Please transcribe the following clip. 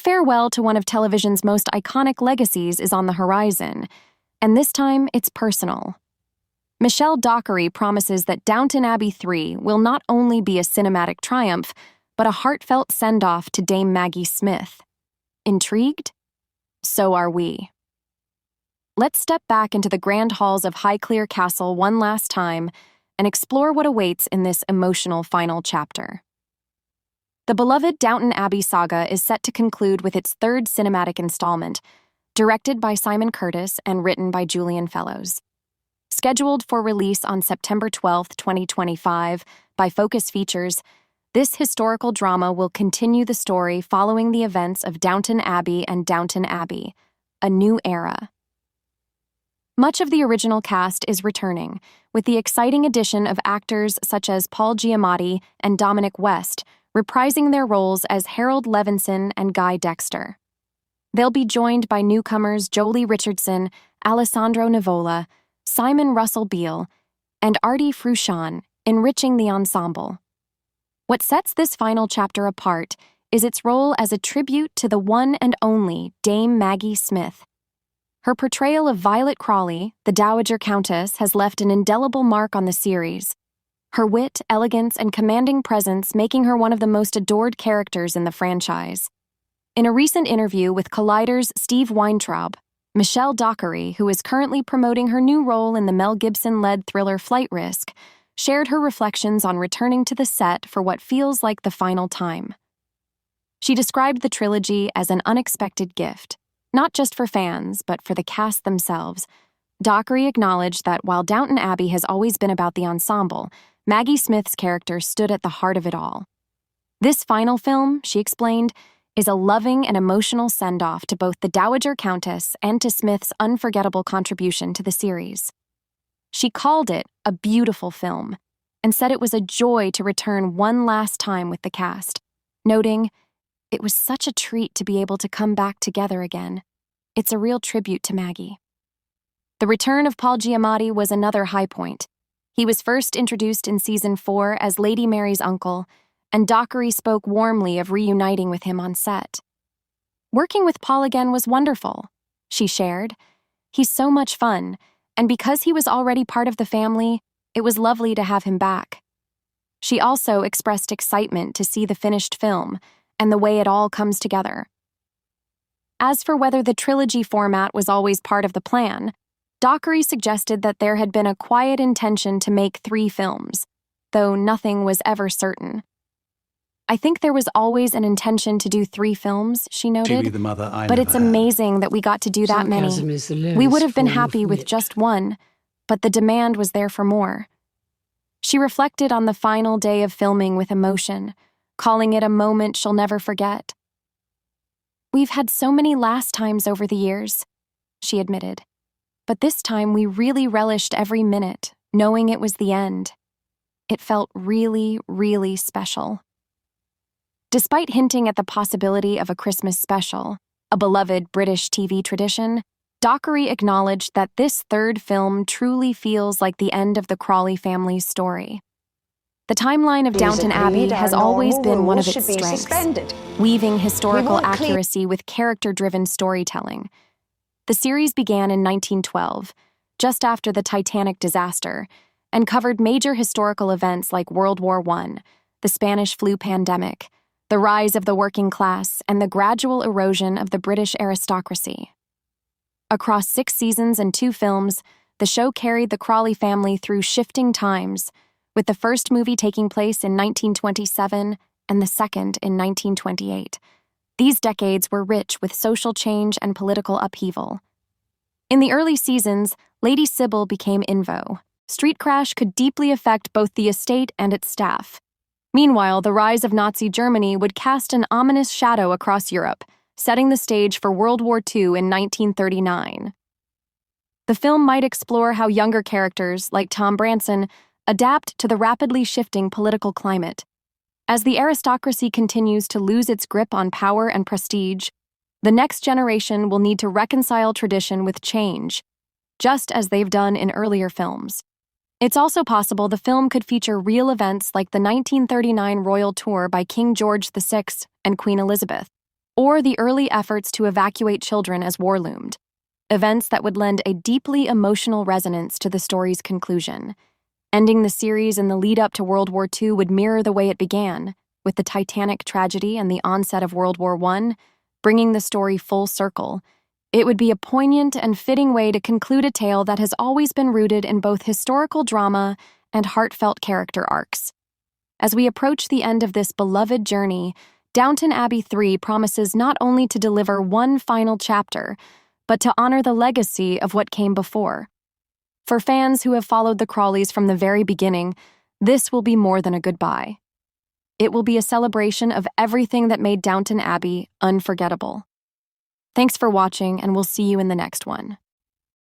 farewell to one of television's most iconic legacies is on the horizon, and this time it's personal. Michelle Dockery promises that Downton Abbey 3 will not only be a cinematic triumph, but a heartfelt send-off to Dame Maggie Smith. Intrigued? So are we. Let's step back into the grand halls of Highclere Castle one last time and explore what awaits in this emotional final chapter. The beloved Downton Abbey saga is set to conclude with its third cinematic installment, directed by Simon Curtis and written by Julian Fellowes. Scheduled for release on September 12, 2025, by Focus Features, this historical drama will continue the story following the events of Downton Abbey and Downton Abbey, a new era. Much of the original cast is returning, with the exciting addition of actors such as Paul Giamatti and Dominic West reprising their roles as Harold Levinson and Guy Dexter. They'll be joined by newcomers Jolie Richardson, Alessandro Nivola, Simon Russell Beale, and Artie Fruchon, enriching the ensemble. What sets this final chapter apart is its role as a tribute to the one and only Dame Maggie Smith. Her portrayal of Violet Crawley, the Dowager Countess, has left an indelible mark on the series, her wit, elegance, and commanding presence making her one of the most adored characters in the franchise. In a recent interview with Collider's Steve Weintraub, Michelle Dockery, who is currently promoting her new role in the Mel Gibson-led thriller Flight Risk, shared her reflections on returning to the set for what feels like the final time. She described the trilogy as an unexpected gift, not just for fans, but for the cast themselves. Dockery acknowledged that while Downton Abbey has always been about the ensemble, Maggie Smith's character stood at the heart of it all. This final film, she explained, is a loving and emotional send-off to both the Dowager Countess and to Smith's unforgettable contribution to the series. She called it a beautiful film and said it was a joy to return one last time with the cast, noting, "It was such a treat to be able to come back together again. It's a real tribute to Maggie." The return of Paul Giamatti was another high point. He was first introduced in Season 4 as Lady Mary's uncle, and Dockery spoke warmly of reuniting with him on set. "Working with Paul again was wonderful," she shared. "He's so much fun, and because he was already part of the family, it was lovely to have him back." She also expressed excitement to see the finished film and the way it all comes together. As for whether the trilogy format was always part of the plan, Dockery suggested that there had been a quiet intention to make 3 films, though nothing was ever certain. "I think there was always an intention to do 3 films," she noted, "but it's amazing that we got to do that many. We would have been happy with just 1, but the demand was there for more." She reflected on the final day of filming with emotion, calling it a moment she'll never forget. "We've had so many last times over the years," she admitted, "but this time we really relished every minute, knowing it was the end. It felt really, really special." Despite hinting at the possibility of a Christmas special, a beloved British TV tradition, Dockery acknowledged that this third film truly feels like the end of the Crawley family's story. The timeline of Downton Abbey has always been one of its strengths, weaving historical accuracy with character-driven storytelling. The series began in 1912, just after the Titanic disaster, and covered major historical events like World War I, the Spanish flu pandemic, the rise of the working class, and the gradual erosion of the British aristocracy. Across 6 seasons and 2 films, the show carried the Crawley family through shifting times, with the first movie taking place in 1927 and the second in 1928. These decades were rich with social change and political upheaval. In the early seasons, Lady Sybil became in vogue. Street Crash could deeply affect both the estate and its staff. Meanwhile, the rise of Nazi Germany would cast an ominous shadow across Europe, setting the stage for World War II in 1939. The film might explore how younger characters, like Tom Branson, adapt to the rapidly shifting political climate. As the aristocracy continues to lose its grip on power and prestige, the next generation will need to reconcile tradition with change, just as they've done in earlier films. It's also possible the film could feature real events like the 1939 royal tour by King George VI and Queen Elizabeth, or the early efforts to evacuate children as war loomed, events that would lend a deeply emotional resonance to the story's conclusion. Ending the series in the lead-up to World War II would mirror the way it began, with the Titanic tragedy and the onset of World War I, bringing the story full circle. It would be a poignant and fitting way to conclude a tale that has always been rooted in both historical drama and heartfelt character arcs. As we approach the end of this beloved journey, Downton Abbey 3 promises not only to deliver one final chapter, but to honor the legacy of what came before. For fans who have followed the Crawleys from the very beginning, this will be more than a goodbye. It will be a celebration of everything that made Downton Abbey unforgettable. Thanks for watching, and we'll see you in the next one.